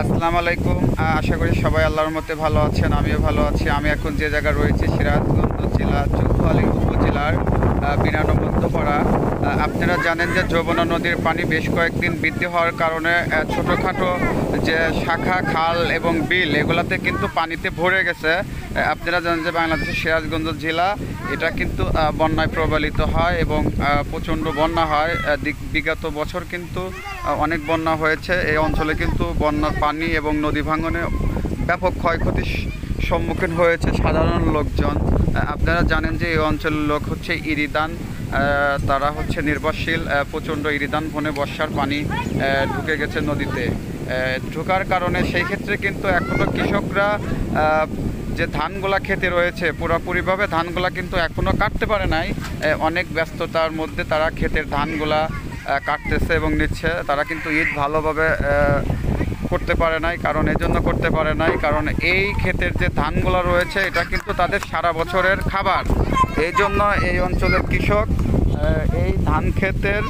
আসসালামু আলাইকুম। আশা করি সবাই আল্লাহর মতে ভালো আছেন, আমিও ভালো আছি। আমি এখন যে জায়গায় রয়েছি সিরাজগঞ্জ জেলা চৌখালী উপজেলার বিরানো মধ্যপাড়া। আপনারা জানেন যে যমুনা নদীর পানি বেশ কয়েকদিন বৃদ্ধি হওয়ার কারণে ছোটোখাটো যে শাখা খাল এবং বিল এগুলাতে কিন্তু পানিতে ভরে গেছে। আপনারা জানেন যে বাংলাদেশের সিরাজগঞ্জ জেলা এটা কিন্তু বন্যায় প্রবলিত হয় এবং প্রচণ্ড বন্যা হয়। বিগত বছর কিন্তু অনেক বন্যা হয়েছে। এই অঞ্চলে কিন্তু বন্যার পানি এবং নদী ভাঙনে ব্যাপক ক্ষয়ক্ষতির সম্মুখীন হয়েছে সাধারণ লোকজন। আপনারা জানেন যে এই অঞ্চলের লোক হচ্ছে ইরিদান, তারা হচ্ছে নির্ভরশীল। প্রচণ্ড ইরিদান বনে বর্ষার পানি ঢুকে গেছে নদীতে। ঢোকার কারণে সেই ক্ষেত্রে কিন্তু এখনও কৃষকরা যে ধানগুলা খেতে রয়েছে পুরোপুরিভাবে ধানগুলা কিন্তু এখনও কাটতে পারে নাই। অনেক ব্যস্ততার মধ্যে তারা ক্ষেতের ধানগুলা কাটতেছে এবং নিচ্ছে। তারা কিন্তু ঈদ ভালোভাবে করতে পারে নাই, কারণ এজন্য করতে পারে নাই কারণ এই ক্ষেতের যে ধানগুলো রয়েছে এটা কিন্তু তাদের সারা বছরের খাবার। এই জন্য এই অঞ্চলের কৃষক এই ধান ক্ষেতের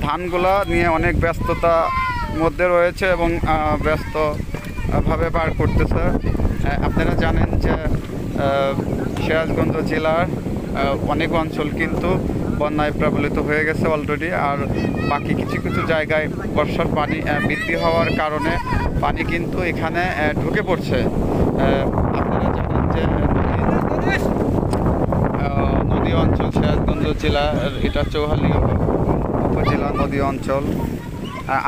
ধানগুলা নিয়ে অনেক ব্যস্ততার মধ্যে রয়েছে এবং ব্যস্তভাবে পার করতেছে। আপনারা জানেন যে সিরাজগঞ্জ জেলার অনেক অঞ্চল কিন্তু বন্যায় প্লাবিত হয়ে গেছে অলরেডি। আর বাকি কিছু কিছু জায়গায় বর্ষার পানি বৃদ্ধি হওয়ার কারণে পানি কিন্তু এখানে ঢুকে পড়ছে। আপনারা জানেন যে নদী অঞ্চল সিরাজগঞ্জ জেলা, এটা চৌহালি উপজেলা নদী অঞ্চল।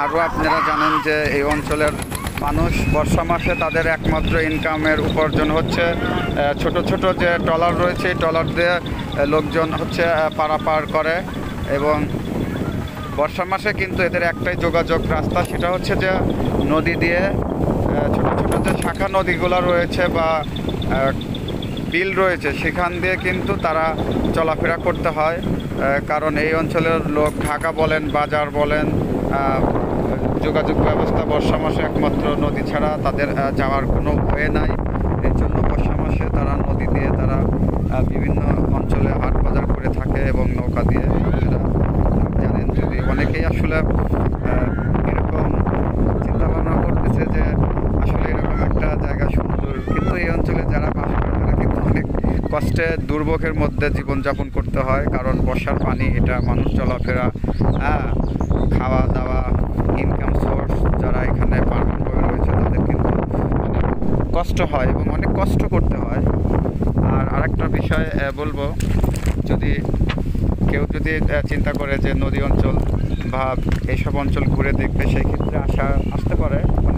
আরও আপনারা জানেন যে এই অঞ্চলের মানুষ বর্ষা মাসে তাদের একমাত্র ইনকামের উপার্জন হচ্ছে ছোট ছোট যে ট্রলার রয়েছে এই ট্রলার দিয়ে লোকজন হচ্ছে পারাপার করে। এবং বর্ষা মাসে কিন্তু এদের একটাই যোগাযোগ রাস্তা, সেটা হচ্ছে যে নদী দিয়ে ছোট ছোট যে শাখা নদীগুলো রয়েছে বা বিল রয়েছে সেখান দিয়ে কিন্তু তারা চলাফেরা করতে হয়। কারণ এই অঞ্চলের লোক ঢাকা বলেন বাজার বলেন যোগাযোগ ব্যবস্থা বর্ষা মাসে একমাত্র নদী ছাড়া তাদের যাওয়ার কোনো ওয়ে নাই। এর জন্য বর্ষা মাসে তারা নদী দিয়ে তারা বিভিন্ন অঞ্চলে হাট বাজার করে থাকে এবং নৌকা দিয়ে। আপনারা জানেন যদি অনেকেই আসলে এরকম চিন্তাভাবনা করতেছে যে আসলে এরকম একটা জায়গা সুন্দর, কিন্তু এই অঞ্চলে যারা বাস করে তারা কিন্তু অনেক কষ্টে দুর্ভোগের মধ্যে জীবনযাপন করতে হয়। কারণ বর্ষার পানি এটা মানুষ চলাফেরা, খাওয়া দাওয়া, ইনকাম সোর্স যারা এখানে পার্মানেন্টভাবে রয়েছে তাদের কিন্তু অনেক কষ্ট হয় এবং অনেক কষ্ট করতে হয়। আর আরেকটা বিষয় বলবো, যদি কেউ যদি চিন্তা করে যে নদী অঞ্চল বা এইসব অঞ্চল ঘুরে দেখবে সেই ক্ষেত্রে আসতে পারে।